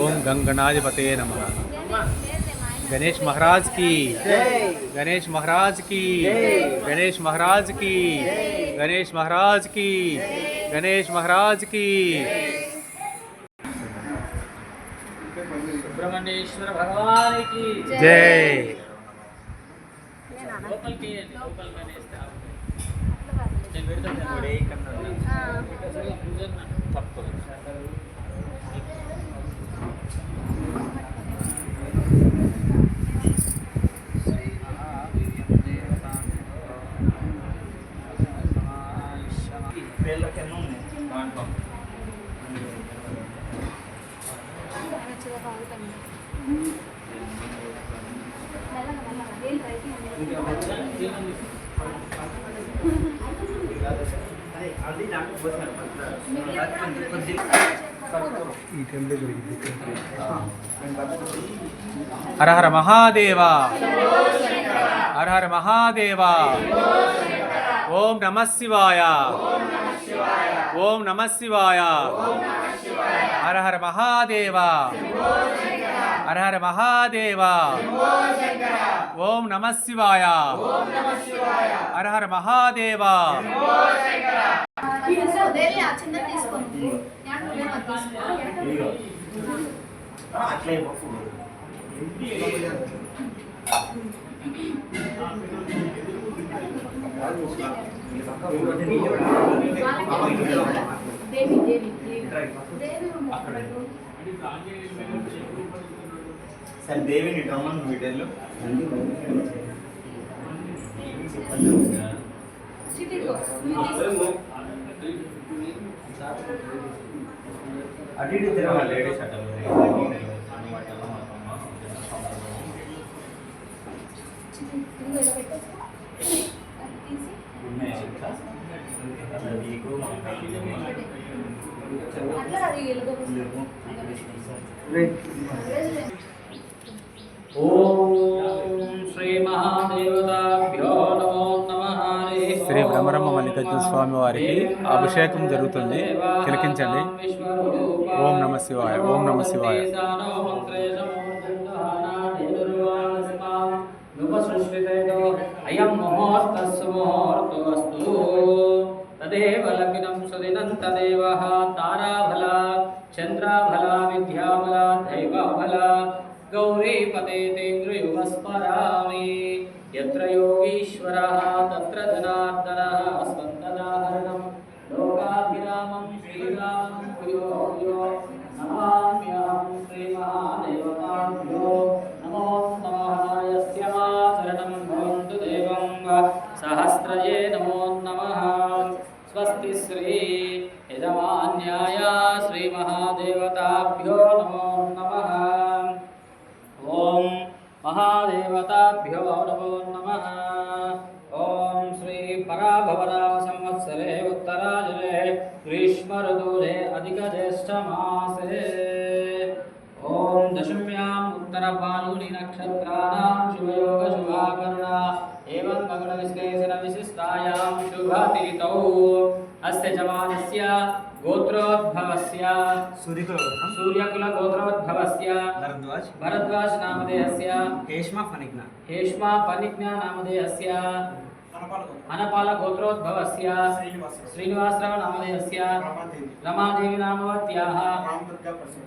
ओम गंगनाधिपते नमः। गणेश महाराज की, गणेश महाराज की, गणेश महाराज की, गणेश महाराज की, गणेश महाराज की। सुब्रह्मण्येश्वर भगवान की जय। लोकल के लोकल गणेश हर हर महादेवा, हर हर महादेवा। ओम नमः शिवाय, ओम नमः शिवाय। हर हर महादेवा, हर हर महादेवा। ओम नमः शिवाय, हर हर महादेवा। సార్ దేవిని రమ్మన్ వీడియోలో అటు ఇటు తిరగాలి లేడీస్ అట్ట శ్రీ బ్రహ్మరమ్మ మల్లికార్జున స్వామి వారికి అభిషేకం జరుగుతుంది, తిలకించండి. ఓం నమ శివాయ, ఓం నమ శివాయ. అయం ముహూర్తస్సు ముహూర్తోస్తు తదేవ లగ్నం సుదినం తదేవ తారాబల చంద్రాబల విద్యాబల దైవబల గౌరీపతే తేంద్రయుగస్మరామి. యత్ర యోగీశ్వరః తత్ర జనార్దనః స్వంతదాహరణం లోకాభిరామం శ్రీరామం భూయో భూయో నమామ్యహం శ్రీమహాదేవతాభ్యో నమో నమః. యస్య మా శరణం భవంతు దేవం సహస్రయే నమో నమః. స్వస్తి శ్రీ యజమాన్యాయ శ్రీమహాదేవతాభ్యో నమో నమః. ఓం महादेवताभ्यो नमो नमः। ओम श्री पराभवनाम संवत्सरे उत्तरायणे ग्रीष्म ऋतुजे अधिक ज्येष्ठ मासे ओम दशम्यां उत्तर फाल्गुनी नक्षत्राणां शुभयोग शुभाकरणा एवं गगन विश्लेषण विशिष्टायां शुभतिथौ अस्य जमानस्य गोत्रोद्भवस्य सूर्यकुल गोत्रोद्भवस्य भरद्वाज नामधेयस्य हेष्मा पनिग्ना नामधेयस्य अनपाल गोत्रोद्भवस्य श्रीनिवासराव नामधेयस्य रमादेवी नामवत्याः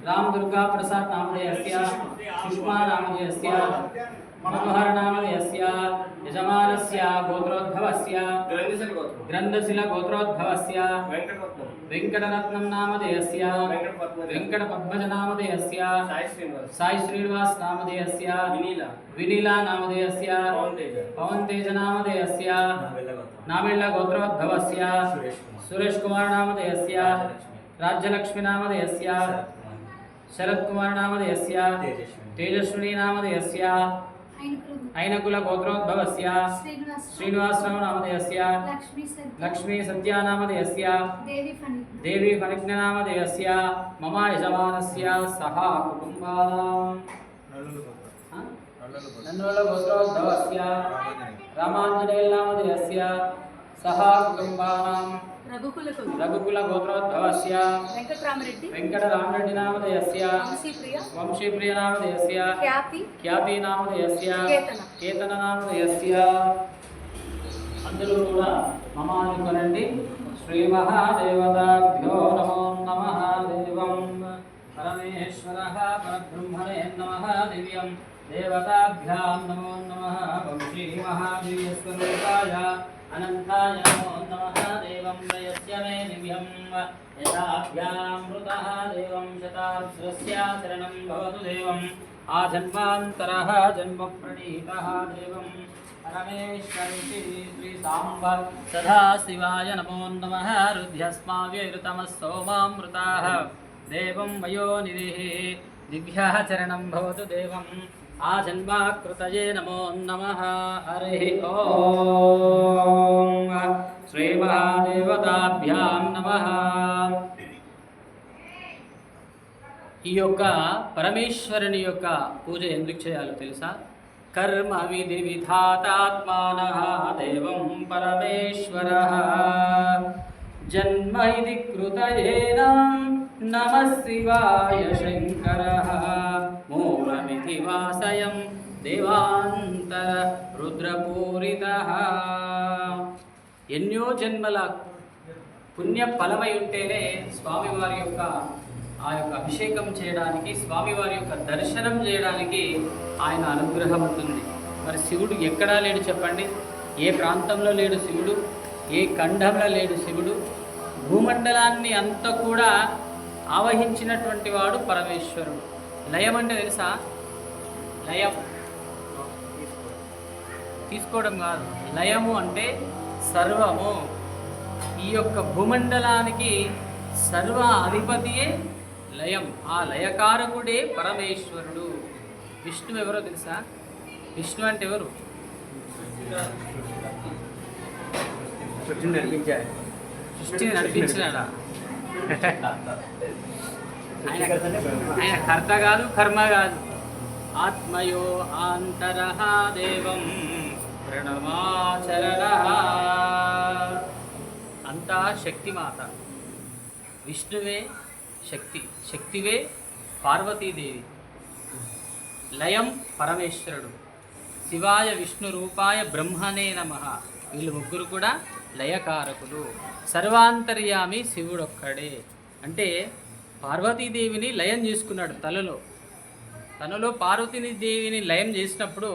रामदुर्गा प्रसाद नामधेयस्य सुषमा नामधेयस्य मनोहर नामधेयस्य यजमानस्य गोत्रोद्भवस्य ग्रन्थशिल गोत्रोद्भवस्य वेंकटरत्नं नामधेयस्य वेंकटपद्मज नामधेयस्य साई श्रीनिवास नामधेयस्य विनीला नामधेयस्य पवनतेज नामधेयस्य नामेल्ल गोत्रोद्भवस्य सुरेश कुमार नामधेयस्य राज्यलक्ष्मी नामधेयस्य शरद कुमार नामधेयस्य तेजस्विनी नामधेयस्य ऐनकुल गोत्रोद्भवस्य श्रीनिवासराव नामधेयस्य लक्ष्मी सत्या नामधेयस्य देवी फणिज्ञ नामधेयस्य मम यजमानस्य सह कुटुम्बः नन्नुल गोत्रोद्भवस्य रामाञ्जनेयनामधेयस्य सह कुटुम्बानां रघुकुल गोत्रोद्भवस्य वेंकटरामरेड्डी नामधेयस्य वंशीप्रिय नामधेयस्य ख्याति नामधेयस्य केतन नामधेयस्य अंदरू కూడా మమానుకొనండి శ్రీ మహాదేవతాభ్యో నమో నమః దేవం परमेश्वरः परब्रह्मणे नमः दिव्यं देवताभ्यां नमो नमः वंशी महावीरस्वरूपाय अनन्ताय नमो नमः देवं प्रयस्य मे दिव्यं यथाभ्यामृतः देवं शतास्रस्य शरणं भवतु देवम् आजन्मान्तरः जन्मप्रणीतः देवं परमेश्वरी श्री सांब सदाशिवाय नमो नमः रुध्यस्माव्यऋतमः सोमामृताः देवं वयोनिधिः दिव्यः चरणं भवतु देवम् आजन्माकृतये नमो नमः हरिः ओम श्रीमहादेवताभ्यां नमः। ఈ యొక్క పరమేశ్వరుని యొక్క పూజ ఎందుకు చేయాలో తెలుసా? కర్మ విధి విధాతాత్మానః దేవం పరమేశ్వరః జన్మ ఇది కృతయేన నమః శివాయ శంకరః మూలమితి వాసయం దేవాంతర రుద్రపూరితః. ఎన్నో జన్మల పుణ్య ఫలమై ఉంటేనే స్వామివారి యొక్క ఆ యొక్క అభిషేకం చేయడానికి, స్వామివారి యొక్క దర్శనం చేయడానికి ఆయన అనుగ్రహం ఉంటుంది. మరి శివుడు ఎక్కడా లేడు చెప్పండి? ఏ ప్రాంతంలో లేడు శివుడు? ఏ ఖండంలో లేడు శివుడు? భూమండలాన్ని అంతా కూడా ఆవహించినటువంటి వాడు పరమేశ్వరుడు. లయం అంటే తెలుసా? లయం తీసుకోవడం కాదు, లయము అంటే సర్వము. ఈ యొక్క భూమండలానికి సర్వ అధిపతియే లయం. ఆ లయకారకుడే పరమేశ్వరుడు. విష్ణు ఎవరో తెలుసా? విష్ణు అంటే ఎవరు? సృష్టిని నడిపించినాడా? ఆయన కర్త కాదు, కర్మ కాదు. ఆత్మయో ఆంతరః దేవం ప్రణమాచరణః. అంతా శక్తిమాత. విష్ణువే శక్తి, శక్తివే పార్వతీదేవి. లయం పరమేశ్వరుడు. శివాయ విష్ణు రూపాయ బ్రహ్మణే నమః. వీళ్ళు ముగ్గురు కూడా లయకారకులు. సర్వాంతర్యామి శివుడొక్కడే. అంటే పార్వతీదేవిని లయం చేసుకున్నాడు తనలో పార్వతీదేవిని లయం చేసినప్పుడు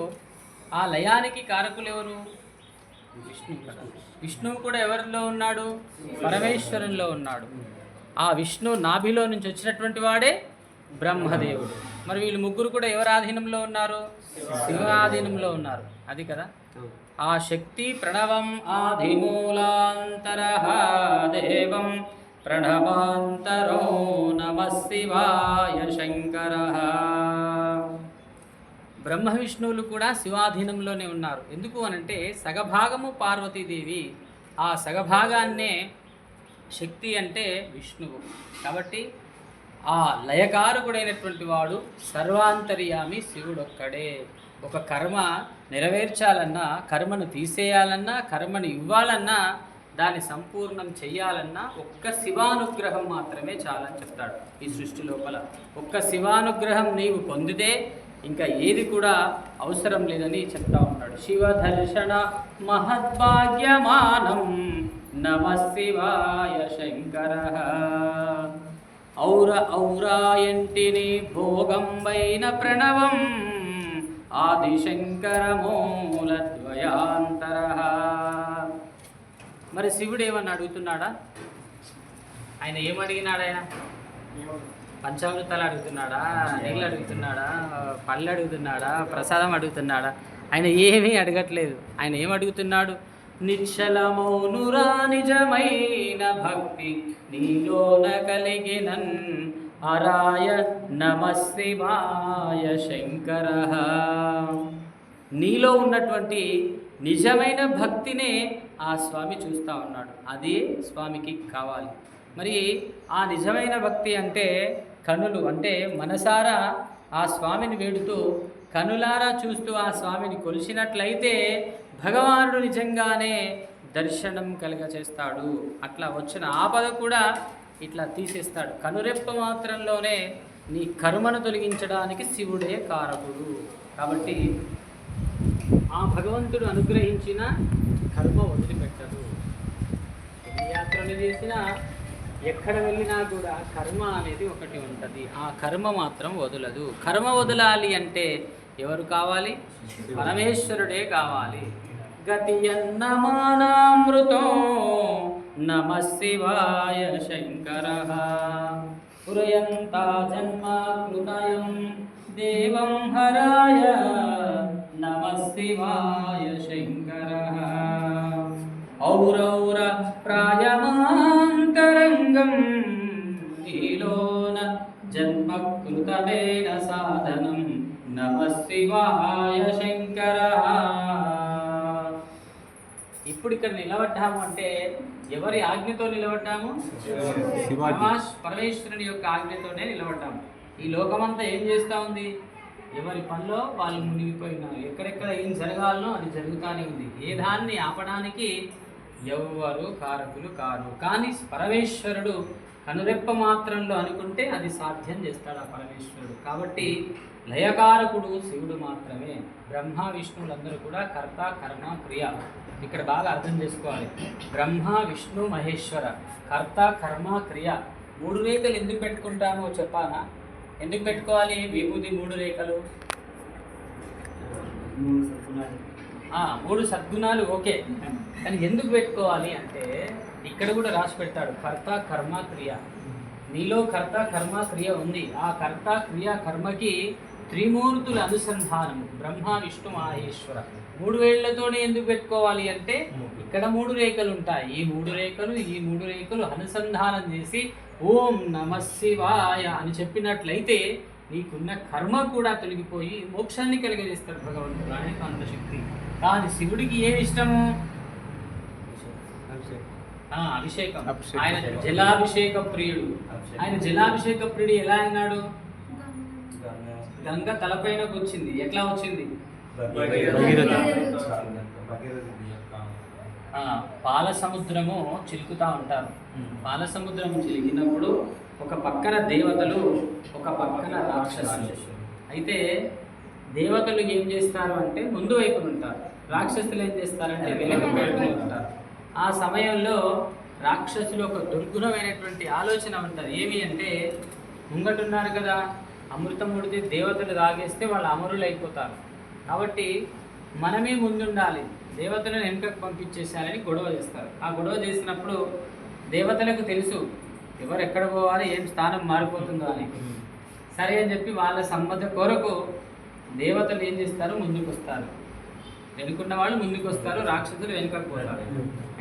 ఆ లయానికి కారకులు ఎవరు? విష్ణువు కదా. విష్ణువు కూడా ఎవరిలో ఉన్నాడు? పరమేశ్వరునిలో ఉన్నాడు. ఆ విష్ణు నాభిలో నుంచి వచ్చినటువంటి వాడే బ్రహ్మదేవుడు. మరి వీళ్ళు ముగ్గురు కూడా ఎవరి ఆధీనంలో ఉన్నారు? శివాధీనంలో ఉన్నారు. అది కదా ఆ శక్తి. ప్రణవం ఆదిమూలాంతరః దేవం ప్రణవాంతరో నమః శివాయ శంకరః. బ్రహ్మ విష్ణువులు కూడా శివాధీనంలోనే ఉన్నారు. ఎందుకు అనంటే సగభాగము పార్వతీదేవి, ఆ సగభాగాన్నే శక్తి అంటే విష్ణువు. కాబట్టి ఆ లయకారకుడైనటువంటి వాడు సర్వాంతర్యామి శివుడొక్కడే. ఒక కర్మ నెరవేర్చాలన్నా, కర్మను తీసేయాలన్నా, కర్మను ఇవ్వాలన్నా, దాన్ని సంపూర్ణం చెయ్యాలన్నా ఒక్క శివానుగ్రహం మాత్రమే చాలని చెప్తాడు ఈ సృష్టి లోపల. ఒక్క శివానుగ్రహం నీవు పొందితే ఇంకా ఏది కూడా అవసరం లేదని చెప్తా ఉన్నాడు. శివ దర్శన మహద్భాగ్యమానం నమః శివాయ శంకరః. ఔర ఔరాయంటిని భోగంబైన ప్రణవం ఆదిశంకర మూలద్వయాంతరః. మరి శివుడు ఏమన్నా అడుగుతున్నాడా? ఆయన ఏమడిగినాడు? ఆయన పంచామృతాలు అడుగుతున్నాడా? నీళ్ళు అడుగుతున్నాడా? పళ్ళు అడుగుతున్నాడా? ప్రసాదం అడుగుతున్నాడా? ఆయన ఏమీ అడగట్లేదు. ఆయన ఏమడుగుతున్నాడు? నిశ్చలమౌనురా నిజమైన భక్తి నీలోన కలిగినన్ అరాయ నమః శివాయ శంకరః. నీలో ఉన్నటువంటి నిజమైన భక్తినే ఆ స్వామి చూస్తూ ఉన్నాడు. అదే స్వామికి కావాలి. మరి ఆ నిజమైన భక్తి అంటే కన్నులు, అంటే మనసారా ఆ స్వామిని వేడుతూ కనులారా చూస్తూ ఆ స్వామిని కొలిచినట్లయితే భగవానుడు నిజంగానే దర్శనం కలుగచేస్తాడు. అట్లా వచ్చిన ఆపద కూడా ఇట్లా తీసేస్తాడు. కనురెప్ప మాత్రంలోనే నీ కర్మను తొలగించడానికి శివుడే కారకుడు. కాబట్టి ఆ భగవంతుడు అనుగ్రహించిన కర్మ వదిలిపెట్టదు. ఎన్ని యాత్రలు చేసినా ఎక్కడ వెళ్ళినా కూడా కర్మ అనేది ఒకటి ఉంటుంది. ఆ కర్మ మాత్రం వదలదు. కర్మ వదలాలి అంటే ఎవరు కావాలి? పరమేశ్వరుడే కావాలి. గతి అన్నమానామృతం నమ శివాయ శంకర పురయంతా జన్మ కృతయం దేవం హరాయ నమ శివాయ శంకర ఔరౌర ప్రాయమాంతరంగం నీలోన జన్మకృతమేన సాధనం నమ శివాయ శంకర. ఇప్పుడు ఇక్కడ నిలబడ్డాము అంటే ఎవరి ఆజ్ఞతో నిలబడ్డాము? పరమేశ్వరుని యొక్క ఆజ్ఞతోనే నిలబడ్డాము. ఈ లోకమంతా ఏం చేస్తూ ఉంది? ఎవరి పనిలో వాళ్ళు మునిగిపోయినారు. ఎక్కడెక్కడ ఏం జరగాలనో అది జరుగుతూనే ఉంది. ఏ దాన్ని ఆపడానికి ఎవ్వరు కారకులు కారు. కానీ పరమేశ్వరుడు కనురెప్ప మాత్రంలో అనుకుంటే అది సాధ్యం చేస్తాడు ఆ పరమేశ్వరుడు. కాబట్టి లయకారకుడు శివుడు మాత్రమే. బ్రహ్మ విష్ణువులందరూ కూడా కర్త కర్మ క్రియ. ఇక్కడ బాగా అర్థం చేసుకోవాలి. బ్రహ్మ విష్ణు మహేశ్వర, కర్త కర్మ క్రియ. 3 రేఖలు ఎందుకు పెట్టుకుంటామో చెప్పానా? ఎందుకు పెట్టుకోవాలి విభూతి 3 రేఖలు? 3 సద్గుణాలు ఓకే, కానీ ఎందుకు పెట్టుకోవాలి అంటే ఇక్కడ కూడా రాసి పెడతాడు కర్త కర్మ క్రియ. నీలో కర్త కర్మ క్రియ ఉంది. ఆ కర్త క్రియ కర్మకి త్రిమూర్తుల అనుసంధానము బ్రహ్మ విష్ణు మహేశ్వర. 3 వేళ్లతోనే ఎందుకు పెట్టుకోవాలి అంటే ఇక్కడ 3 రేఖలు ఉంటాయి. ఈ 3 రేఖలు అనుసంధానం చేసి ఓం నమ శివాయ అని చెప్పినట్లయితే నీకున్న కర్మ కూడా తొలగిపోయి మోక్షాన్ని కలిగజేస్తాడు భగవంతుడు. ఆయనకు అంత శక్తి. కానీ శివుడికి ఏమి ఇష్టము? అభిషేకం. ఆయన జలాభిషేక ప్రియుడు. ఆయన జలాభిషేక ప్రియుడు ఎలా అయినాడు? గంగ తలపైనకు వచ్చింది. ఎట్లా వచ్చింది? పాల సముద్రము చిలుకుతా ఉంటారు. పాల సముద్రము చిలికినప్పుడు ఒక పక్కన దేవతలు, ఒక పక్కన రాక్షసులు. అయితే దేవతలు ఏం చేస్తారు అంటే ముందు వైపున ఉంటారు. రాక్షసులు ఏం చేస్తారంటే వెనక వైపున ఉంటారు. ఆ సమయంలో రాక్షసులు ఒక దుర్గుణమైనటువంటి ఆలోచన ఉంటుంది. ఏమి అంటే ముంగటున్నారు కదా, అమృతం ఉడితే దేవతలు తాగేస్తే వాళ్ళు అమరులు అయిపోతారు. కాబట్టి మనమే ముందుండాలి, దేవతలను వెనుకకు పంపించేసేయాలని గొడవ చేస్తారు. ఆ గొడవ చేసినప్పుడు దేవతలకు తెలుసు ఎవరు ఎక్కడ పోవాలి, ఏం స్థానం మారిపోతుందో అని. సరే అని చెప్పి వాళ్ళ సమ్మతి కొరకు దేవతలు ఏం చేస్తారు? ముందుకు వస్తారు. వెనుకున్న వాళ్ళు ముందుకు వస్తారు, రాక్షసులు వెనుకకు పోతారు.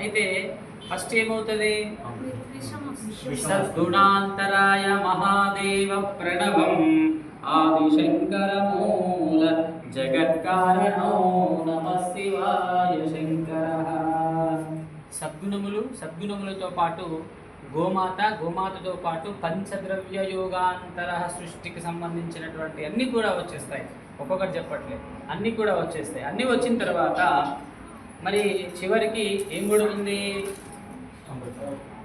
అయితే ఫస్ట్ ఏమవుతుంది? సద్గుణాంతరాయ మహాదేవ ప్రణవం ఆదిశంకర మూల జగత్కారణో నమః శివాయ శంకర. సద్గుణములతో పాటు గోమాతతో పాటు పంచద్రవ్య యోగాంతర సృష్టికి సంబంధించినటువంటి అన్నీ కూడా వచ్చేస్తాయి. ఒక్కొక్కటి చెప్పట్లేదు, అన్నీ కూడా వచ్చేస్తాయి. అన్నీ వచ్చిన తర్వాత మరి చివరికి ఏం పడుతుంది?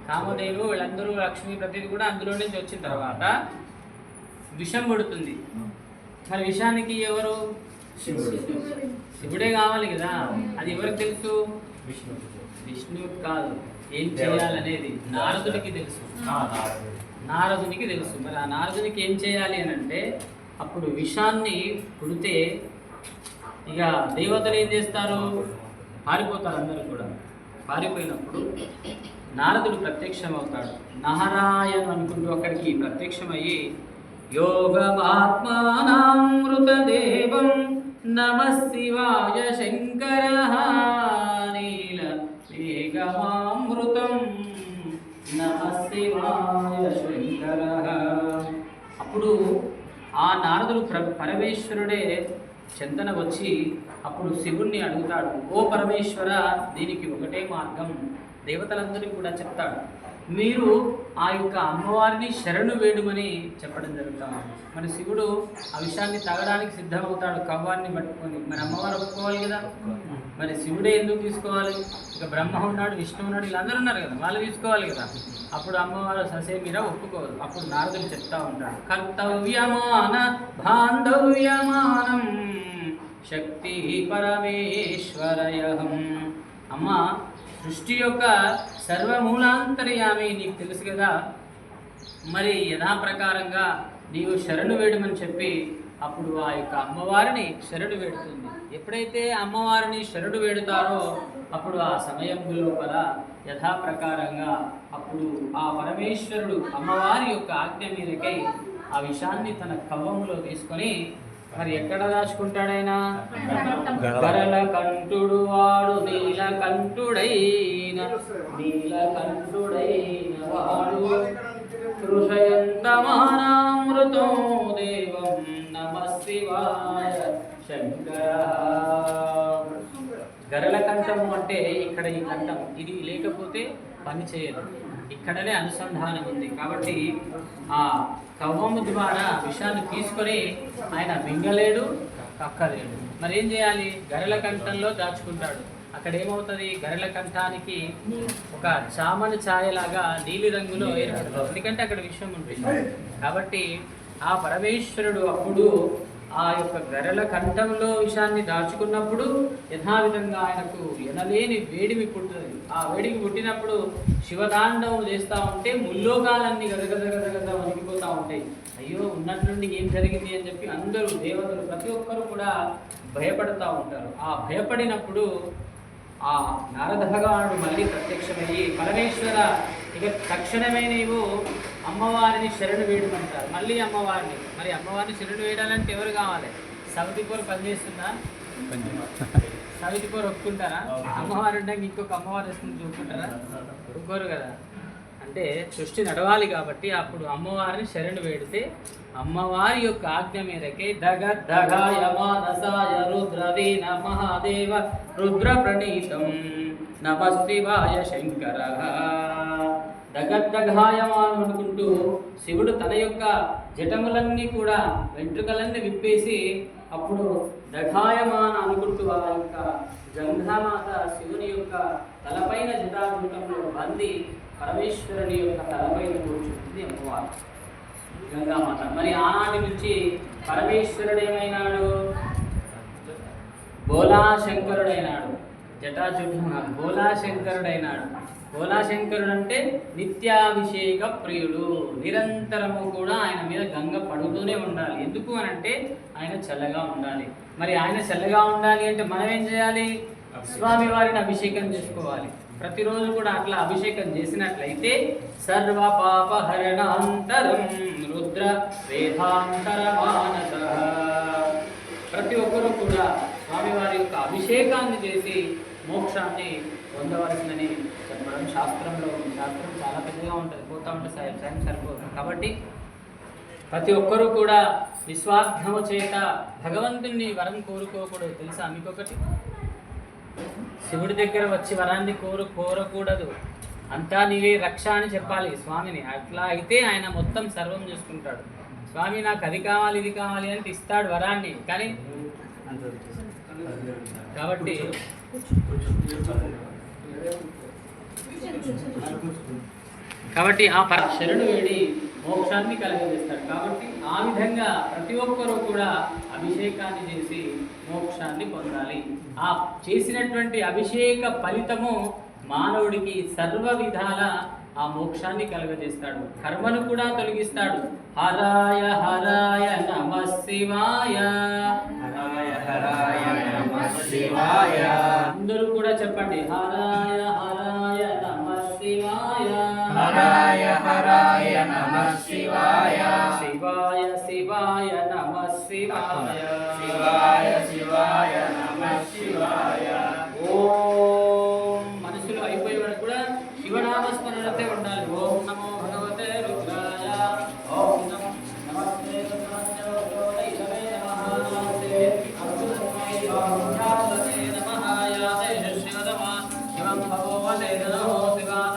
కామదేవుడు వీళ్ళందరూ లక్ష్మీ ప్రతిది కూడా అందులో నుంచి వచ్చిన తర్వాత విషం పడుతుంది. మరి విషానికి ఎవరు? శివుడే కావాలి కదా. అది ఎవరికి తెలుసు? విష్ణువుకి కాదు. ఏం చేయాలనేది నారదుడికి తెలుసు. మరి ఆ నారదునికి ఏం చేయాలి అని అంటే అప్పుడు విషాన్ని పుడితే ఇక దేవతలు ఏం చేస్తారు? పారిపోతారు. అందరూ కూడా పారిపోయినప్పుడు నారదుడు ప్రత్యక్షమవుతాడు. నారాయణ అనుకుంటూ అక్కడికి ప్రత్యక్షమయ్యి యోగమాత్మానామృతదేవం నమః శివాయ శంకర నీల ఏకమామృతం నమః శివాయ శంకర. అప్పుడు ఆ నారదుడు పరమేశ్వరుడే చెంతన వచ్చి అప్పుడు శివుణ్ణి అడుగుతాడు, ఓ పరమేశ్వర, దీనికి ఒకటే మార్గం. దేవతలందరికీ కూడా చెప్తాడు, మీరు ఆ యొక్క అమ్మవారిని శరణు వేడుమని చెప్పడం జరుగుతాం. మరి శివుడు ఆ విషయాన్ని తాగడానికి సిద్ధమవుతాడు కవ్వాన్ని పట్టుకొని. మరి అమ్మవారు ఒప్పుకోవాలి కదా. మరి శివుడే ఎందుకు తీసుకోవాలి? ఇక బ్రహ్మ ఉన్నాడు, విష్ణు ఉన్నాడు, వీళ్ళందరూ ఉన్నారు కదా, వాళ్ళు తీసుకోవాలి కదా. అప్పుడు అమ్మవారు ససే మీద ఒప్పుకోరు. అప్పుడు నారదులు చెప్తా ఉంటాడు, కర్తవ్యమాన బాంధవ్యమానం శక్తి పరమేశ్వరయహం. అమ్మ, సృష్టి యొక్క సర్వమూలాంతర్యామి నీకు తెలుసు కదా. మరి యథాప్రకారంగా నీవు శరణు వేడమని చెప్పి అప్పుడు ఆ యొక్క అమ్మవారిని శరణు వేడుతుంది. ఎప్పుడైతే అమ్మవారిని శరణు వేడుతారో అప్పుడు ఆ సమయం లోపల యథాప్రకారంగా అప్పుడు ఆ పరమేశ్వరుడు అమ్మవారి యొక్క ఆజ్ఞ మీదకై ఆ విషాన్ని తన కవ్వములో తీసుకొని మరి ఎక్కడ దాచుకుంటాడైనా? గరల కంఠుడు వాడు నీలకంఠుడైన వాడు కృషయంతమానామృతో దేవం నమ శివాయ శంకర. గరల కంఠము అంటే ఇక్కడ ఈ కంఠం, ఇది లేకపోతే పని చేయదు. ఇక్కడనే అనుసంధానం ఉంది. కాబట్టి ఆ కవ్వము ద్వారా విషాన్ని తీసుకొని ఆయన మింగలేడు, కక్కలేడు. మరి ఏం చేయాలి? గరల కంఠంలో దాచుకుంటాడు. అక్కడ ఏమవుతుంది? గరల కంఠానికి ఒక చామన ఛాయలాగా నీలి రంగులో ఏర్పడుతుంది. ఎందుకంటే అక్కడ విషయం ఉంటుంది. కాబట్టి ఆ పరమేశ్వరుడు అప్పుడు ఆ యొక్క గరల కంఠంలో విషాన్ని దాచుకున్నప్పుడు యథావిధంగా ఆయనకు ఎనలేని వేడిమి పుట్టుతుంది. ఆ వేడిమి పుట్టినప్పుడు శివతాండవం చేస్తూ ఉంటే ముల్లోకాలన్నీ గదగదగదగద వణికిపోతూ ఉంటాయి. అయ్యో ఉన్నట్లుండి ఏం జరిగింది అని చెప్పి అందరూ దేవతలు ప్రతి ఒక్కరు కూడా భయపడుతూ ఉంటారు. ఆ భయపడినప్పుడు ఆ నారద భగవానుడు మళ్ళీ ప్రత్యక్షమయ్యి, పరమేశ్వర ఇక తక్షణమే నీవు అమ్మవారిని శరణు వేయమంటారు. మళ్ళీ అమ్మవారిని. మరి అమ్మవారిని శరణు వేయాలంటే ఎవరు కావాలి? సవితిపోరు పనిచేస్తుందా? సవితిపోరు ఒప్పుకుంటారా? అమ్మవారు ఉండగా ఇంకొక అమ్మవారు వస్తుంది చూసుకుంటారా? ఒప్పుకోరు కదా. అంటే సృష్టి నడవాలి కాబట్టి అప్పుడు అమ్మవారిని శరణు వేడితే అమ్మవారి యొక్క ఆజ్ఞ మేరకే దగద్దగాయ మానసాయ రుద్రవీణ మహాదేవ రుద్ర ప్రణీతం నమ శివాయ శంకర. దగద్దగాయమాను అనుకుంటూ శివుడు తన యొక్క జటములన్నీ కూడా వెంట్రుకలన్నీ విప్పేసి అప్పుడు దగాయమాన అనుకుంటూ ఆ యొక్క గంగామాత శివుని యొక్క తలపైన జటాజూటంలో బంది పరమేశ్వరుని యొక్క తలపైన కూర్చుంటుంది అమ్మవారు గంగామాత. మరి ఆనాటి నుంచి పరమేశ్వరుడు ఏమైనాడు? బోలాశంకరుడైనాడు. జటాజుటం బోలాశంకరుడైనాడు. బోలాశంకరుడు అంటే నిత్యాభిషేక ప్రియుడు. నిరంతరము కూడా ఆయన మీద గంగ పడుతూనే ఉండాలి. ఎందుకు అని అంటే ఆయన చల్లగా ఉండాలి. మరి ఆయన చల్లగా ఉండాలి అంటే మనం ఏం చేయాలి? స్వామి వారిని అభిషేకం చేసుకోవాలి. ప్రతిరోజు కూడా అట్లా అభిషేకం చేసినట్లయితే సర్వ పాపహరణాంతరం రుద్ర వేదాంతర మానస. ప్రతి ఒక్కరూ కూడా స్వామివారి యొక్క అభిషేకాన్ని చేసి మోక్షాన్ని పొందవలసిందని చెప్పడం శాస్త్రంలో ఉంది. శాస్త్రం చాలా పెద్దగా ఉంటుంది, పోతా ఉంటే సాయం సరిపోదు. కాబట్టి ప్రతి ఒక్కరూ కూడా నిస్వార్థము చేత భగవంతుని వరం కోరుకోకూడదు. తెలుసా మీకొకటి? శివుడి దగ్గర వచ్చి వరాన్ని కోరకూడదు. అంతా నీవే రక్ష అని చెప్పాలి స్వామిని. అట్లా అయితే ఆయన మొత్తం సర్వం చూసుకుంటాడు. స్వామి నాకు అది కావాలి ఇది కావాలి అంటే ఇస్తాడు వరాన్ని, కానీ కాబట్టి ఆ శరణు వేడి మోక్షాన్ని కలగజేస్తాడు. కాబట్టి ఆ విధంగా ప్రతి ఒక్కరూ కూడా అభిషేకాన్ని చేసి మోక్షాన్ని పొందాలి. ఆ చేసినటువంటి అభిషేక ఫలితము మానవుడికి సర్వ విధాల ఆ మోక్షాన్ని కలుగజేస్తాడు. కర్మను కూడా తొలగిస్తాడు. హరాయ హరాయ నమః శివాయ, హరాయ హరాయ నమః శివాయ. అందరూ కూడా చెప్పండి, హరాయ హరాయ నమః శివాయ, హరాయ హరాయ నమః శివాయ, శివాయ శివాయ నమః శివాయ, శివాయ శివాయ నమః శివాయ. ఓం మనసులో అయిపోయే వరకు కూడా శివనామస్మరణతే ఉండాలి. ఓం నమో భగవతే రుద్రాయ, ఓం నమో నమస్తే రుద్రాయ నమః, శివం భగవతే నమో శివాయ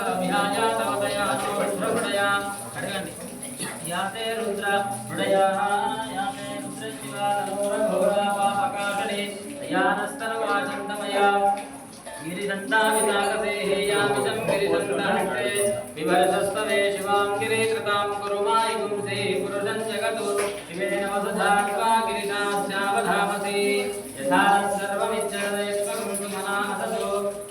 याते रुद्र मृडयाः याते रुद्रशिवा घोरा पापकाशने यानस्तनवाचन्दमया गिरिदन्ताविताकसे हेयामिषं गिरिदन्तान्ते विभरसस्तवे शिवां गिरिकृतां कुरुमायि पुंसे पुरुषं जगतो शिवेन वसुधात्वा गिरिशास्यावधामसि यथा सर्वमिच्छदयस्वं सुमनाहतो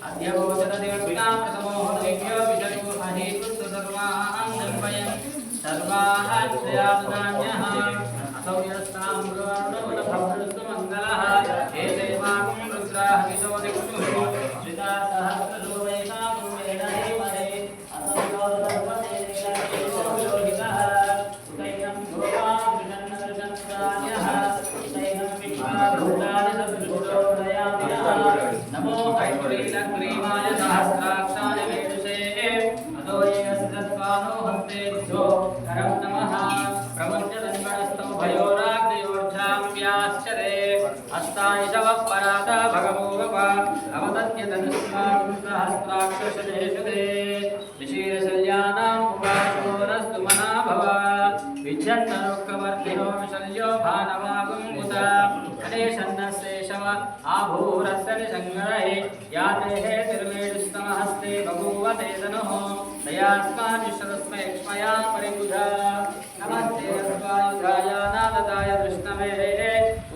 अद्य भोजनदिवक्ता प्रथमो दिव्यो विशतो अहीपुस्तु सर्वान् जन्मयन् सर्वाः श्रेयासुधान्यः असौ यस्तां ब्रुवणोनभवस्तु मङ्गलः एते मां रुद्राः विशो दिक्ष्णुः श्रिता सहस्रशो वैशां वेद हेमहे असौ सर्वदेवदेवलोहितः उदैनं भोगां विषन्नदर्शन्दान्यः उदैनं विश्वाभूतानि सदृष्टो दयामिनः नमो ऐक्रीलग्रीवाय सहस्राक्षाय वेदुषे अतो यस्य तत्त्वानो हस्ते बुद्धो करं नमः प्रमुञ्चदन्वणस्थौ भयोराग्नियोर्ध्यां व्याश्चरे अस्तायशवः परातः भगवोऽप अवदत्यतनुस्माकं सहस्राक्षशनेषुते विशीरशल्यानाम् उपासोरस्तु मना भव विच्छन्नरुक्कवर्तिनो विशल्यो भानवागुम् उत गणेशन्नस्येषव आभूरस्य निसङ्गरहे यातेः तिर्वेणुस्तमहस्ते बभूव ते तनुः दयास्मादिश्वरस्मै क्ष्मया परिबुधा नमस्ते अस्वायुधाय नाददाय विष्णवे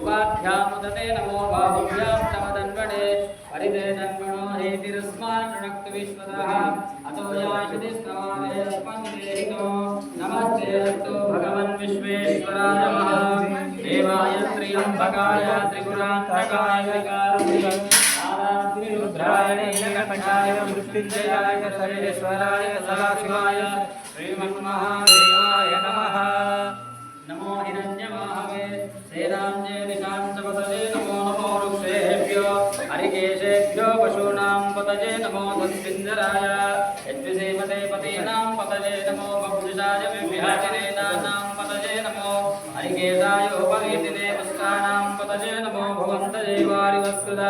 उपाध्यामुदते नमो बाहुभ्यां तमदन्वणे परिते दन्वणो हेतिरस्मान् ऋणक्तु विश्वतः अतो याशति स्तवादे स्पन्देहितो नमस्ते अस्तु भगवन् विश्वेश्वराय देवाय त्र्यम्बकाय त्रिपुरान्तकाय रुद्राय नीलकण्ठाय मृत्युञ्जयाय सर्वेश्वराय सदाशिवाय श्रीमन्महादेवाय नमः नमो हिरण्यवाहवे श्रीराम्ये निशान्तपतये नमो नमो वृक्षेभ्यो हरिकेशेभ्यो पशूनां पतये नमो तत्पिञ्जराय यद्विसेवते पतीनां पतये नमो बभुषाय विव्याजनेतानां पतये नमो हरिकेशाय उपवीतिने पुष्टानां पतये नमो भवन्तये वारिवस्तुत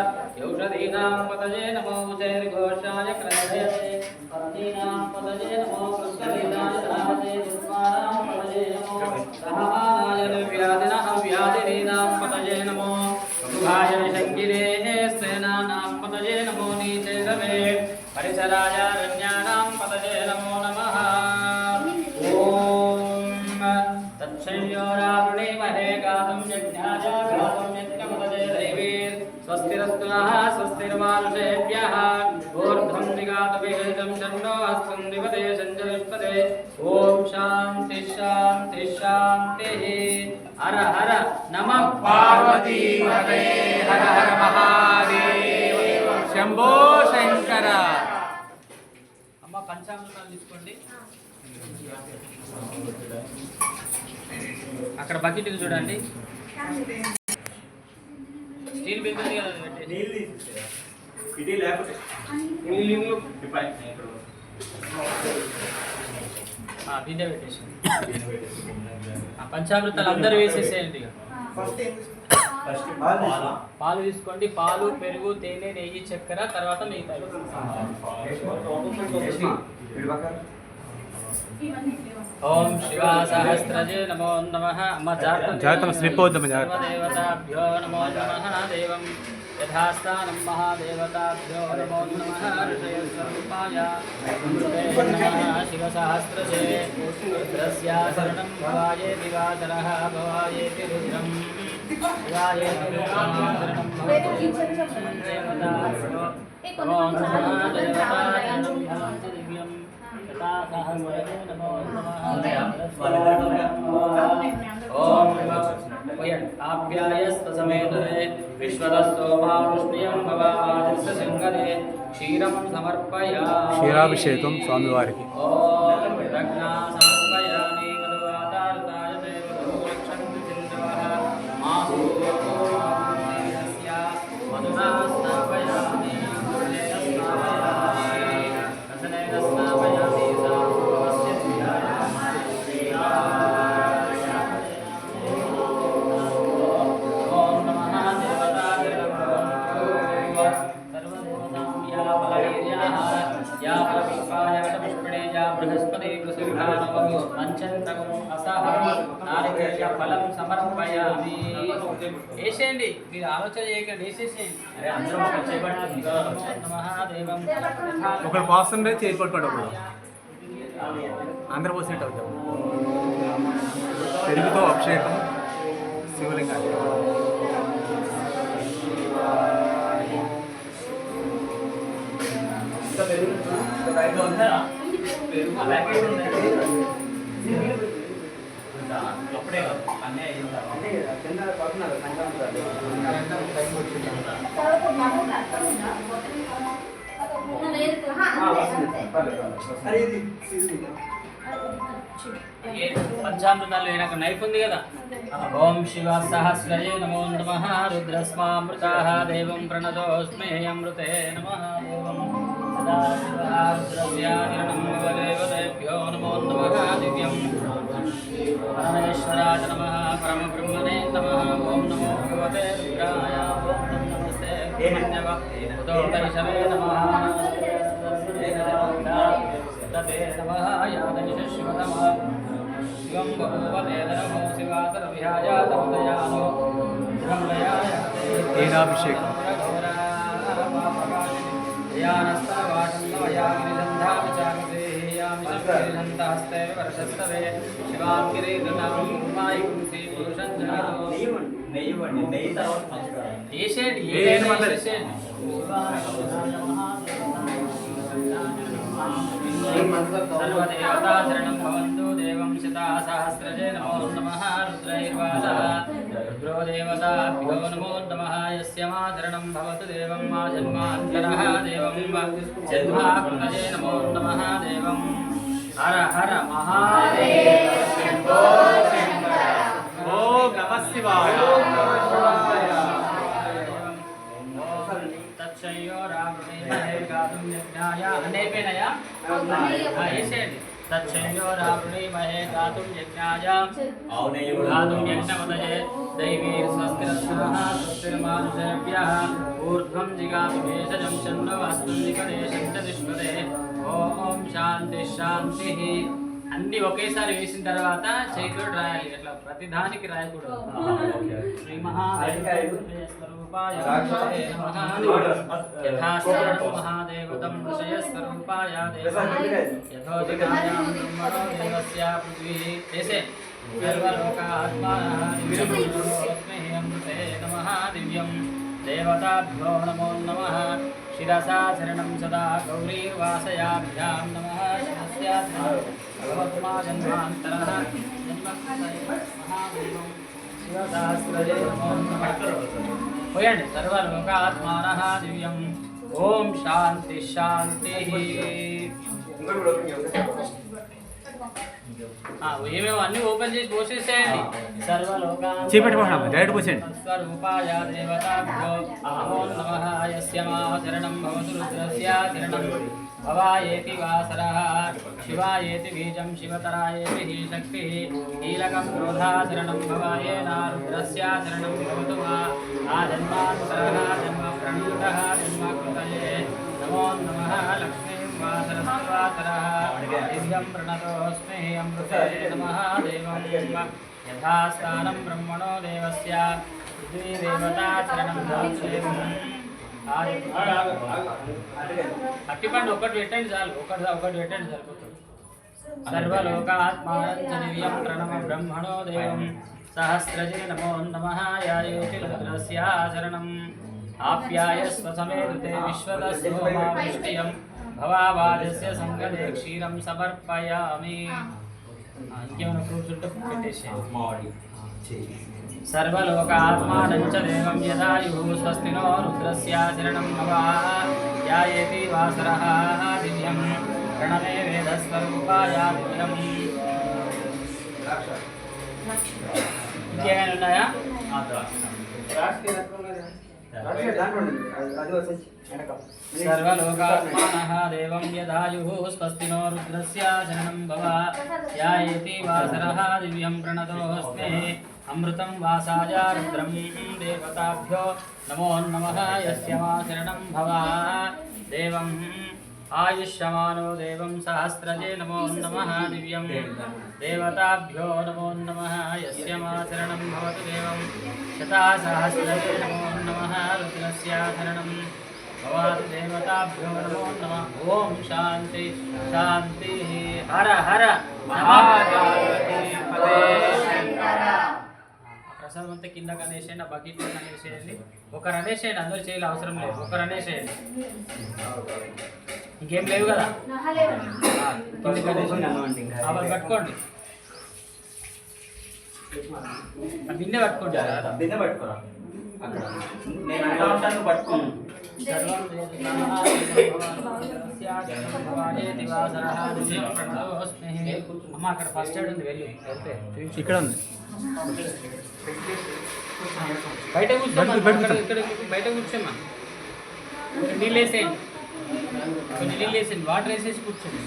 यौषधीनां पतये नमो उचैर्घोषाय क्रन्दयते पत्नीनां पतये नमो पुष्करीनाय धावते पुष्पाणां पतये नमो सहमानाय निर्व्याधिनः व्याधिनीनां पतये नमो शुभाय शङ्गिरेः सेनानां पतये नमो नीचेरवे परिसराय रण्यानां पतये नमो नमः ॐ तत्संयोरावृणीमहे गातुं यज्ञाय गातुं यज्ञपतये दैवीर् स्वस्तिरस्तु नः स्वस्तिर्मानुषेभ्यः ऊर्ध्वं दिगातुभिहितं शन्नो हस्तं दिवते सञ्जलिष्पते ॐ शान्ति शान्ति शान्तिः हर हर नमः पार्वती पते हर हर महादेव शंभो शंकर అమ్మ పంచామృతాలు తీసుకోండి అక్కడ బకెట్ చూడండి స్టీల్ బిందెలు కదా పెట్టేసి నీళ్ళు తీసేసారా? ఇది లేకపోతే బిందె పెట్టేసి పంచామృతాలు అందరూ వేసేసేయండి ఇక ఫస్ట్ పాలు తీసుకోండి పాలు పెరుగు తేనె నెయ్యి చక్కెర తర్వాత మిగతా ఓం శివ సహస్రజే నమో నమః అమ్మ జాగ్రత్త స్లిప్ అవుద్దాం జాగ్రత్త దేవతాభ్యో నమో నమః దేవం యథాస్థానం మహాదేవతాభ్యో నమో నమః ఋషయస్వరూపాయ నమః శివ సహస్రజే రుద్రస్య శరణం భవాయేతి వాసరః భవాయేతి రుద్రం శివాయేతి రుద్రం శరణం భవతి దేవతాభ్యో నమో నమః దేవతాశరణం భవంతి దివ్యం యథా సహస్రజే నమో నమః ఓం आप्यायस्तसमेतरे विश्वदस्तोमावृष्ण्यं भवादिस्य संगते क्षीरं समर्पयामि క్షీరాభిషేకం స్వామివారికి ओम रत्ना समर्पयामि मधुवातारताय देवदोक्षन्ति सिन्धवः माहुर्यस्य मधुना स्नापयामि गुरुलेन स्नापयामि रसनेन स्नापयामि साधुवस्य बृहस्पति ఫలం సమర్పయామి. వేసేయండి, మీరు ఆలోచన చేయకండి, వేసేసేయండి. ఒకరు పోస్తుండే చేపట్టుకోండి, ఒకరు అందరూ పోసినట్టు అవుతాం. పెరుగుతో అభిషేకం శివలింగానికి. అప్పుడే అన్నీ పంచామృతాలు నాకు నైఫ్ ఉంది కదా. ఓం శివ సహస్రయే నమో నమః. రుద్రస్మామృతా దేవం ప్రణతోస్మే అమృతే నమః. దేవం సదాశివరుద్రస్యాదేభ్యో నమో నమః. దివ్యం పరమేశ్వరాయ నమః. పరమబ్రహ్మణే నమః. ఓం నమో భగవతే రుద్రాయ. ఓం నమస్తే ఉదోదైషవే నమః. तते नमः यादनिशश्वतमः शिवं बहुवदेदनमो शिवातरविहायातमुदयानो ब्रह्मयायाते तेनाभिषेकम् यानस्तवाटन्नवयागिरिजन्धामि चाकसे यामि शक्तिरिजन्तास्ते वर्षस्तवे शिवां गिरिधनां गुरुमायि गुरुसे पुरुषं जनातो నెయ్యి నెయ్యి తర్వాత ఏసేండి सर्वदेवताचरणं भवन्तु देवं शता सहस्रजे नमो नमः. रुद्रैर्वासः रुद्रो देवताभ्यो नमो नमः. यस्य माचरणं भवतु देवं मा जन्मान्तरः देवं जन्माकृतये नमो नमः. देवं हर हर महादेव. ఓం నమః శివాయ. तच्छयोरावृणीमहे गातुं यज्ञाय गातुं यज्ञमदये दैवी स्वस्तिरस्वः स्वस्तिर्मानुषेभ्यः ऊर्ध्वं जिगातु भेषजं चन्द्रो अस्तु निकटेशं च तिष्ठते. ఓం శాంతి శాంతి. అన్ని ఒకేసారి వేసిన తర్వాత చేతులు రాయాలి, అట్లా ప్రతి దానికి రాయకూడదు. శ్రీ మహాదేవస్వరూపాయ మహాదేవతం ఋషయస్వరూపాయ యథోదిగాయాం బ్రహ్మణో దేవస్య పృథ్వీ. చేసే అమృతే నమః. దివ్యం దేవతాభ్యో నమో నమః. శిరసా చరణం సదా గౌరీర్వాసయాభ్యాం నమః. భగవత్మా జన్మాంతరః మహాదేవం శివసహస్రజే నమో నమః. పోయండి. సర్వలోకాత్మానః దివ్యం. ఓం శాంతి శాంతి. ఏమేమో అన్ని ఓపెన్ చేసి పోసేసేయండి. చేపెట్టుకోండి, డైరెక్ట్ పోసేయండి. స్వరూపాయ దేవతాభ్యో నమో నమః. యస్య మాచరణం భవతు రుద్రస్య చరణం భవాయేతి వాసరః శివాయేతి బీజం శివతరాయేతి హి శక్తిః కీలకం క్రోధాచరణం భవాయేన రుద్రస్య చరణం భవతు వా ఆజన్మాంతరః జన్మ ప్రణీతః జన్మకృతయే నమో నమః. లక్ష్మీం వాసరస్వాసరః దివ్యం ప్రణతోస్మి అమృతే నమః. దేవం యథాస్థానం బ్రహ్మణో దేవస్య పృథ్వీ దేవతాచరణం దాసేవం. అట్టిపండు ఒకటి పెట్టండి చాలు, ఒకటి పెట్టండి సరిపోతుంది. సర్వలోకాత్మానందనివ్యం ప్రణమ బ్రహ్మణో దేవం సహస్రజే నమో నమః. యాయేతి రుద్రస్యాచరణం ఆప్యాయస్వ సమేతే విశ్వదస్యోమావృష్టియం భవావాజస్య సంగదే క్షీరం సమర్పయామి. ఇంకేమైనా ఫ్రూట్స్ ఉంటే పెట్టేసేయండి. सर्वलोकात्मानं च देवं यदायुः स्वस्ति नो रुद्रस्याचरणं भवा. ध्यायेति वासरः दिव्यं प्रणमे वेदस्वरूपाय दिव्यम्. ఇంకేమైనా ఉన్నాయా? सर्वलोकात्मानः देवं यदायुः स्वस्ति नो रुद्रस्याचरणं भवा. ध्यायेति वासरः दिव्यं प्रणतोऽस्मे अमृतं वासाय रुद्रं देवताभ्यो नमो नमः. यस्य मा शरणं भवा. देवं आयुष्यमानो देवं सहस्रजे नमो नमः दिव्यं देवताभ्यो नमो नमः यस्य माचरणं भवतु देवं शतासहस्रजे नमो नमः रुद्रस्याचरणं भवतु देवताभ्यो नमो नमः ओम शांति शांति हर हर ప్రసాదం అంతా కింద కనేసేయండి ఆ బకెట్ కనేసేయండి ఒకరు అనేసేయండి అందరూ చేయాలి అవసరం లేదు ఒకరు అనేసేయండి ఇంకేం లేవు కదా కింద కనేసేయండి అవి పట్టుకోండి ఆ బిన్నె పట్టుకోండి బిన్నె పట్టుకోరా అక్కడ నేను అక్కడ ఉంటాను పట్టుకోను అమ్మ అక్కడ ఫస్ట్ ఎయిడ్ ఉంది వెళ్ళి వెళ్తే ఇక్కడ ఉంది బయట కూర్చోమ్మా ఇక్కడ బయట కూర్చోమ్మా నీళ్ళు వేసేయండి కొన్ని నీళ్ళు వేసేయండి వాటర్ వేసేసి కూర్చోండి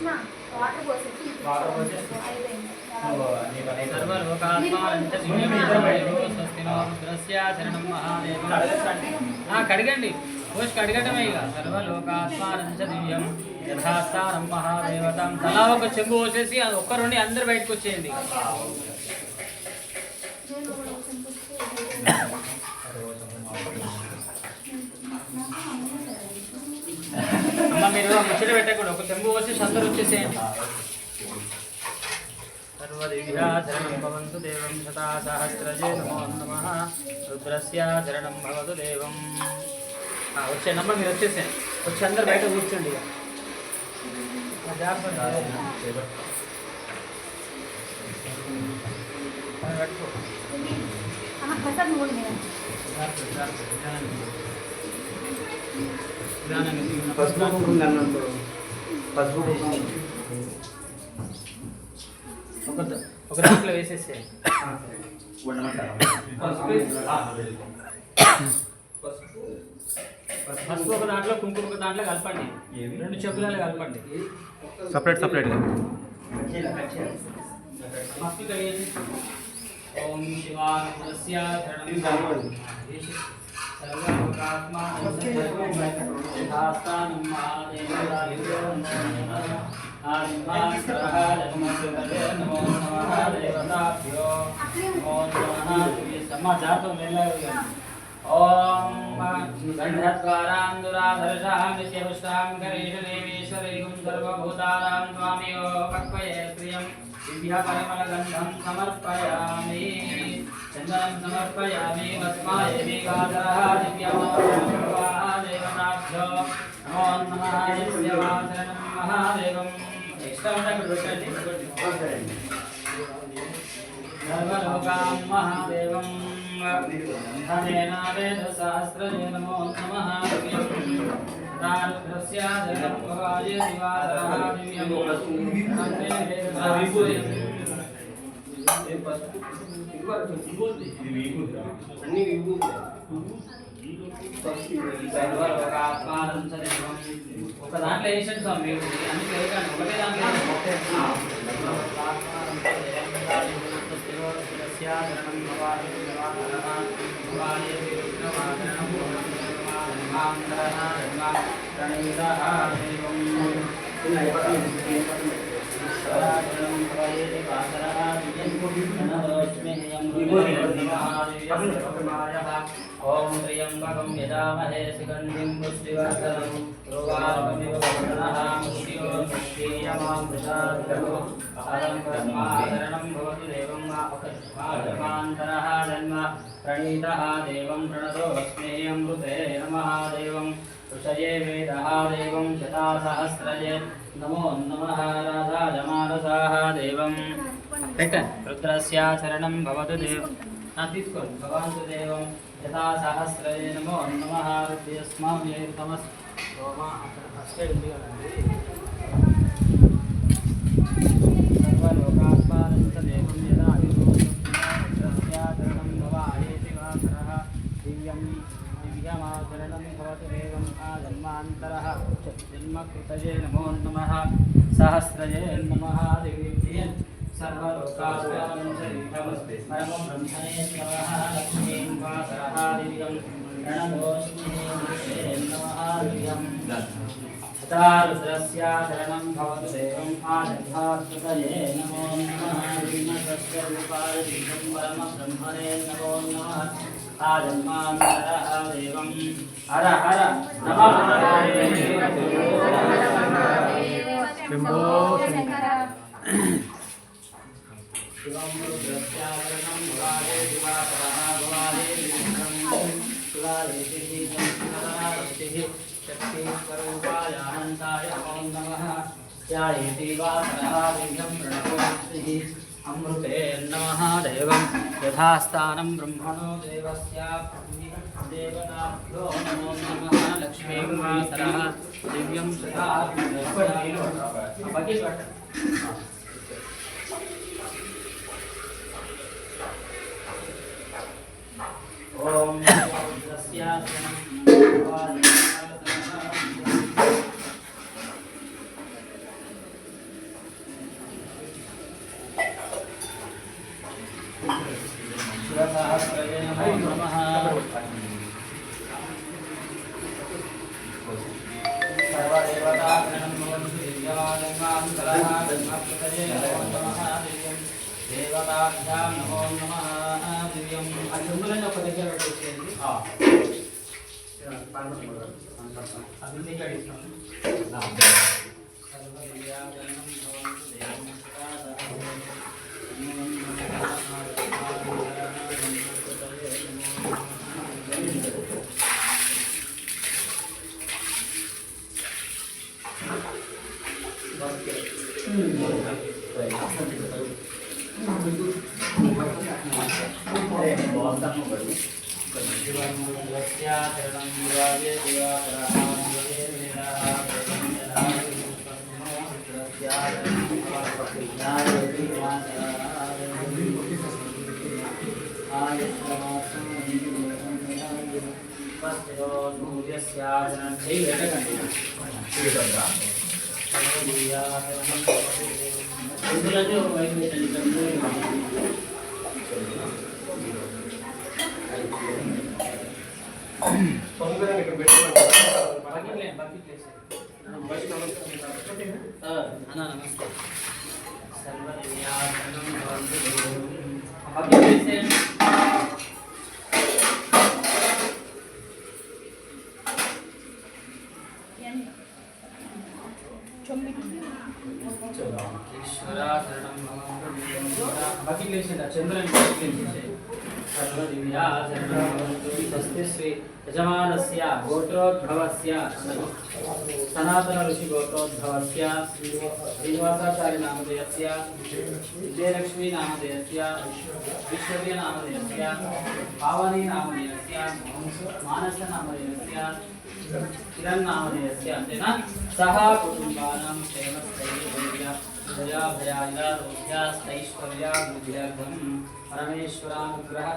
కడగండి పోసి కడగటమే ఇక సర్వలోకాత్మానంచ దివ్యం యథాస్థానం మహాదేవతం తలా ఒక చెంబు పోసేసి అది ఒక్కరుండి అందరు బయటకు వచ్చేయండి అమ్మ మీరు ముచ్చట పెట్టకూడదు ఒక చెంబు పోసి అందరు వచ్చేసేయండి సర్వదివ్యాచరణం భవంతు దేవం శతాసహస్రజే నమో నమః రుద్రస్యాచరణం భవతు దేవం వచ్చేనమ్మ మీరు వచ్చేసేయండి వచ్చి అందరు బయట కూర్చోండి కట్టుకో ఒక దాంట్లో వేసేసే పసుపు ఒక దాంట్లో కుంకుమ ఒక దాంట్లో కలపండి రెండు చెప్పులలో కలపండి సపరేట్ మస్తు కలిగేసి ఓం శివాయ ओम गंधद्वारांदुराधर्षां नित्यपुष्टां करेशदेवेश्वरैगुं सर्वभूतानां स्वामियो पक्वये प्रियं दिव्यपरिमलगन्धं समर्पयामि चन्दनं समर्पयामि भस्माय मेघाधरः दिव्यमहादेवताभ्यो नमो नमः यस्य वाचनं महादेवं सर्वलोकां महादेवं धनेन वेदसहस्रजे नमो नमः रुद्रस्याजलं भवाय दिवाकरः दिव्यं ఒక దాంట్లో వేసాడు స్వామి అన్ని వేయకండి ఒకటే దాంట్లో ओम त्र्यंबकं यजामहे सुगन्धिं पुष्टिवर्धनं रोगाणुमिव वर्धनः मुष्टियो मुष्टियमामृताद्रवो अहं ब्रह्माचरणं भवतु देवं मापकस्मान्तरः जन्म प्रणीतः देवं प्रणतोऽस्मेऽमृते नमः देवं ऋषये वेदः देवं शतासहस्रजे नमो नमः राधाजमानसाः देवं रुद्रस्याचरणं भवतु देव తీసుకోండి భగవంతు దేవం యథాసహస్రయే నమో నమః రుద్రస్మామ్యై తమస్ ఓమ అక్కడ ఫస్ట్ ఎయిడ్ ఉంది కదండి సర్వలోకాత్మానంత దేవం యదా రుద్రస్యాచరణం భవాయే దివాకరః దివ్యమాచరణం భవతు దేవం ఆజన్మాంతరః జన్మకృతయే నమో నమః సహస్రయే నమః దివ్యే सर्वलोकास्वामं शरीरमस्ति परमं ब्रह्मणे नमः लक्ष्मीं वासरः दिव्यं प्रणतोऽस्मि नमः दिव्यं रुद्रस्य शरणं भवतु देवम् आजन्मात्मतये नमो नमः विघ्नस्य रूपाय परमब्रह्मणे नमो नमः आजन्मान्तरः देवं हर हर नमः शम्भो शङ्कर शिवं रुद्रस्य शरणं भवाये दिवाकरः भवाये विघ्नं शिवाये शक्तिः शक्तिस्वरूपाय अनन्ताय नमो नमः ध्यायेति वासरः विघ्नं प्रणतोऽस्ति अमृते नमः देवं यथास्थानं ब्रह्मणो देवस्य देवताभ्यो नमो नमः लक्ष्मीं वासरः दिव्यं सदा ओम देवताभ्यां नमो नमः दिव्यं अचुम्बुలను ఒక దగ్గర పెట్టేయండి అభిని కడిస్తాను సర్వవ్యాగణం భవంతు దేవం नमस्ते सर्वदेव्यासनं भवन्तु ईश्वराशरणं चंद्रन सर्वदिव्याचरणं भवन्तु स्वस्ति श्री यजमानस्य गोत्रोद्भवस्य सनातन ऋषि गोत्रोद्भवस्य श्रीनिवासाचार्य नामधेयस्य विजयलक्ष्मी नामधेयस्य विश्वव्य नामधेयस्य पावनी नामधेयस्य मानस नामधेयस्य किरण नामधेयस्य अंतेन सह कुटुंबानां क्षेमस्थैर्य दया भयारोग्यास्तैश्वर्याभिवृद्ध्यर्थं परमेश्वरानुग्रह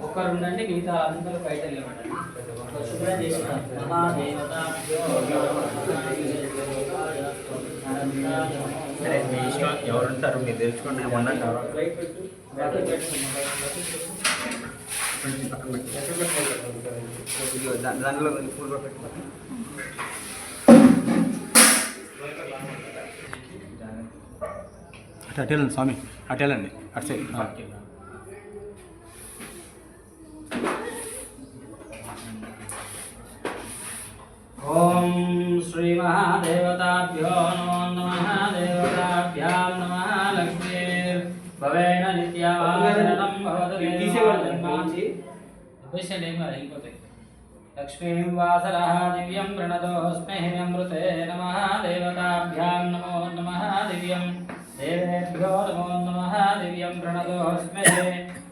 ఒకరుండండి మిగతా అందరూ బయట నిలబడండి శుభ్రం చేసిన మహాదేవతాభ్యో ఎవరుంటారు మీరు తెలుసుకోండి ఏమన్నా దానిలో పూర్వ పెట్టుకోండి అటు అటేలండి స్వామి అటేలండి అటు సైడ్ ओम श्री महादेवताभ्यो नमो नमः देवताभ्यां नमः लक्ष्मी भवेन नित्यावासरणं भवतु लक्ष्मीं वासरः दिव्यं प्रणतोऽस्मि अमृते नमः देवताभ्यां नमो नमः दिव्यं देवेभ्यो नमो नमः दिव्यं प्रणतोऽस्मि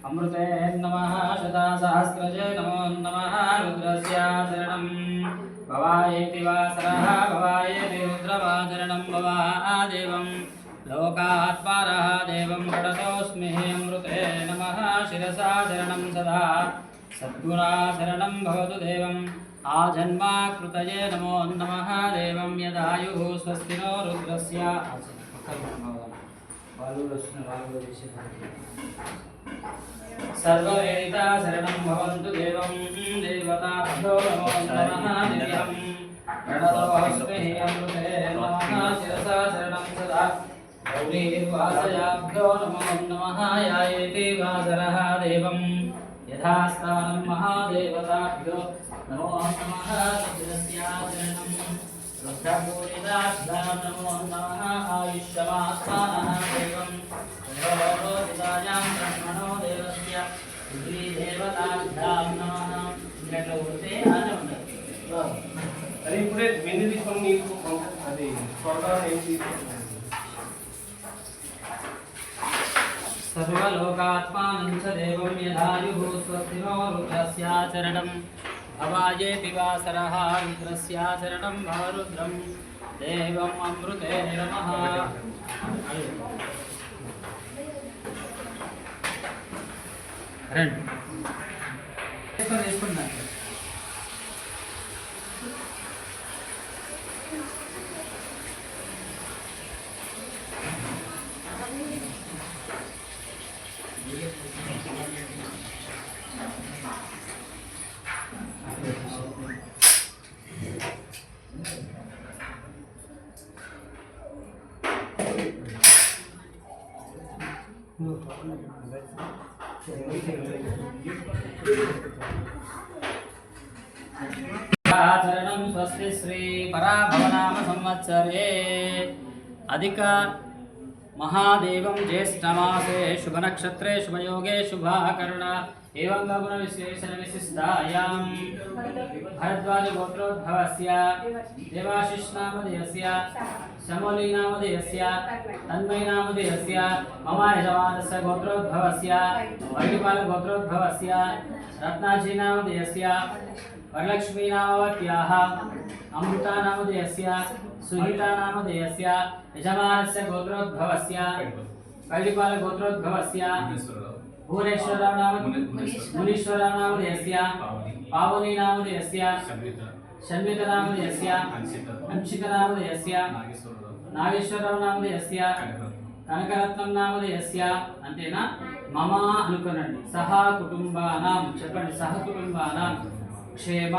अमृते नमः शतसहस्रजे नमो नमः रुद्रस्य शरणं भवायेति वासरः भवायेति रुद्रवाचरणं भवादेवं लोकात्मारः देवं प्रणतोऽस्मि अमृते नमः शिरसा शरणं सदा सद्गुणाशरणं भवतु देवम् आजन्माकृतये नमो नमः देवं यदायुः स्वस्ति नो रुद्रस्य सर्ववेदिता शरणं भवन्तु देवं देवताभ्यो नमो नमः दिव्यं प्रणतोऽस्मि अमृते नमः शिरसा शरणं सदा गौरीर्वासयाभ्यो नमो नमः यायेति वासरः देवं यथा स्थानं महादेवताभ्यो नमो नमः शिरस्या शरणं रुद्रपूरिताभ्यां नमो नमः आयुष्यमात्मानः देवं रोहितायां ब्रह्मणो देवस्य देवताभ्यां नमः ఇంద్రలోతే ఆనంద అరే ఇప్పుడే వెండి తీసుకొని నీకు అది త్వరగా ఏం తీసుకుంటాను सर्वलोकात्मानं च देवं यदायुः स्वस्तिनो रुद्रस्याचरणम् अवायेति वासरः रुद्रस्याचरणं भवरुद्रं देवम् अमृते नमः రండి వేసుకున్నాను आचरणं स्वस्ति श्री पराभवनाम संवत्सरे अधिक महादेवं ज्येष्ठमासे शुभनक्षत्रे शुभयोगे शुभाकरण एवं गुणविशेषण विशिष्टायां भरद्वाज गोत्रोद्भवस्य देवाशिष नामधेयस्य शमोली नामधेयस्य तन्मय नामधेयस्य मम यजमानस्य गोत्रोद्भवस्य वैदिपाल गोत्रोद्भवस्य रत्नाजी नामधेयस्य वरलक्ष्मी नामवत्याः अमृता नामधेयस्य सुहिता नामधेयस्य यजमानस्य गोत्रोद्भवस्य वैदिपाल गोत्रोद्भवस्य भुवनेश्वरराव नाम मुनीश्वरराव नामधेयस्य पावनी नामधेयस्य शन्वित नामधेयस्य अंशित नामधेयस्य नागेश्वरराव नामधेयस्य कनकरत्नं नामधेयस्य अंतेना मम अनुकोनंడి सह कुटुंबानां చెప్పండి सह कुटुंबानां क्षेम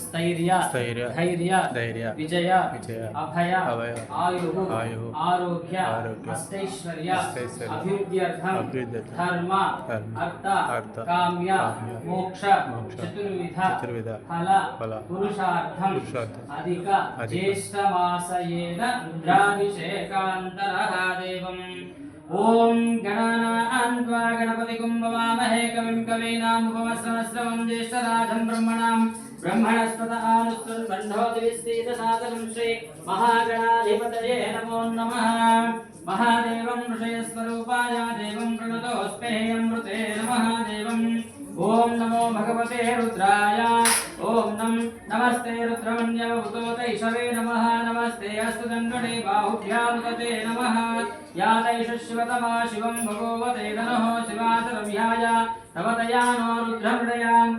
स्थैर्य धैर्य विजय अभय आयुः आरोग्य अष्टैश्वर्य अभिवृद्ध्यर्थं धर्म अर्थ काम्य मोक्ष चतुर्विध फल पुरुषार्थं अधिक ज्येष्ठ मासयेन रुद्राभिषेकान्तरः देवम् ओम गणानां त्वा गणपतिं भवामहे कविं कवीनामुपमस्रवस्रवं ज्येष्ठराजं ब्रह्मणस्पत आनुष्ठन्बन्धोतिविस्तीतसादनं श्री महागणाधिपतये नमो नमः महादेवं ऋषयस्वरूपाय देवं प्रणतोऽस्म्येऽमृते नमः देवम् ओम नमो भगवते रुद्राय ओम नमस्ते रुद्रमन्यवभूतैषवे नमः नमस्ते अस्तु दण्डने बाहुभ्यामुदते नमः या तैष शिवतमा शिवं भगवते नमः शिवातरव्याय तवतया नो रुद्रमृडयाम्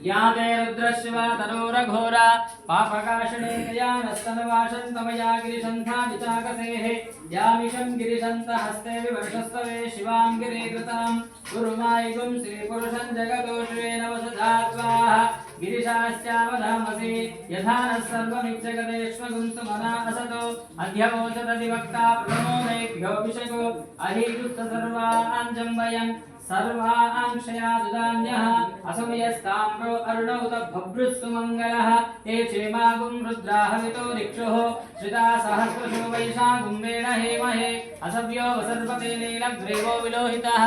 या ते रुद्रशिवा तनोरघोरा पापकाशने तया नस्तनवाशन्तमया गिरिशन्था विचाकसेः यामिषं गिरिशन्त हस्ते विवर्षस्तवे शिवां गिरिकृतां गुरुमायिगुं श्रीपुरुषं जगदोषेण वसधात्वाः गिरिशास्यावधामसि यथा नः सर्वमिच्छगदेष्वगुं सुमना असतो अध्यवोचदधिवक्ता प्रथमो देभ्यो विषयो अहीयुक्त सर्वान् जम्बयन् सर्वांशया दुदान्यः असमयस्ताम्रो अरुणौ तद्भभृत्सु मङ्गलः हे क्षेमागुं रुद्राहवितो दिक्षुः श्रिता सहस्रशो वैशागुं वेण हेमहे असव्यो वसर्पते नीलग्रीवो विलोहितः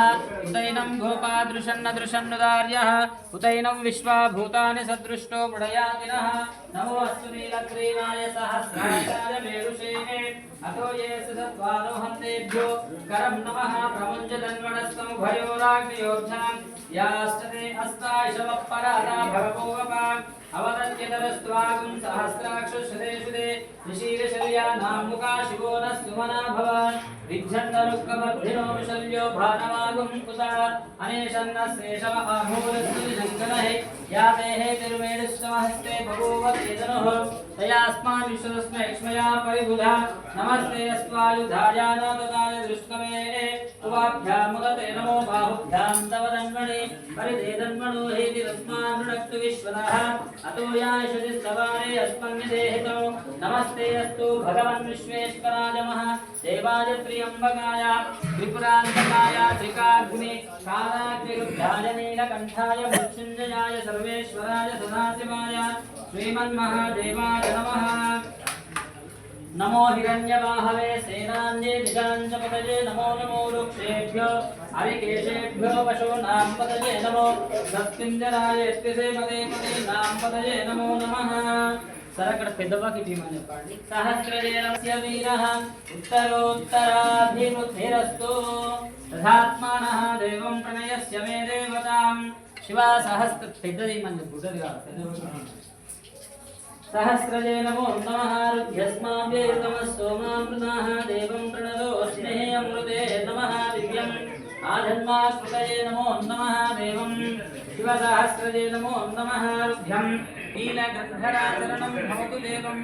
उतैनं गोपादृशन्नदृशन्नुदार्यः उतैनं विश्वाभूतानि सदृष्टो मृडयातिनः नमोऽस्तु नीलग्रीवाय सहस्राय मेरुषेणे अतो ये सत्वारोहन्तेभ्यो करं नमः प्रमुञ्चदन्वणस्तमुभयोराग्नियोर्धां यास्तते अस्तायशवपरादा भवपोवपा अवदत्यतरस्त्वागुं सहस्राक्षुश्रुते निशीलशल्या नामुका शिवो न सुमना भवान् विज्जन्तरुक्कवर्धिनो विशल्यो भानवागुं कुता अनेशन्नस्येषव आभूरस्तु शङ्करहे या देहे तिरुमेडुस्तमहस्ते बभूव वेदनः तयास्मान् विश्वस्मै क्ष्मया परिबुधा नमस्ते अस्त्वायुधायानाददाय दृष्टमे उवाभ्यामुदते नमो बाहुभ्यां तव दन्मणे परिधे दन्मणो हेति तस्मान् ऋणक्तु विश्वतः अतोयाशति सवारे अस्मन्यदेहितो नमस्ते अस्तु भगवन् विश्वेश्वराय देवाय त्र्यम्बकाय त्रिपुरान्तकाय त्रिकाग्नि कालाग्निरुद्धाय नीलकण्ठाय मृत्युञ्जयाय सर्वेश्वराय सदाशिवाय श्रीमन्महादेवाय नमः। नमो हिरण्यवाहवे सेनान्ये निजाञ्जपतये नमो नमो वृक्षेभ्यो हरिकेशेभ्यो पशूनां पतये नमो सत्किञ्जराय यत्किसेपदे पदीनां पतये नमो नमः। सरकड़ पेदवाकी टीम అని చెప్పండి। सहस्रजेनस्य वीरः उत्तरोत्तराभिवृद्धिरस्तु तथात्मानः देवं प्रणयस्य मे देवतां शिवा सहस्र పెద్దది అని చెప్పు सहस्रजे नमो नमः रुद्यस्माभिर्नमः सोमामृताः देवं प्रणतोऽस्मि अमृते नमः दिव्यम् आधन्माकृतये नमो नमः देवं शिवसहस्रजे नमो नमः रुद्यं नीलगन्धराचरणं भवतु देवं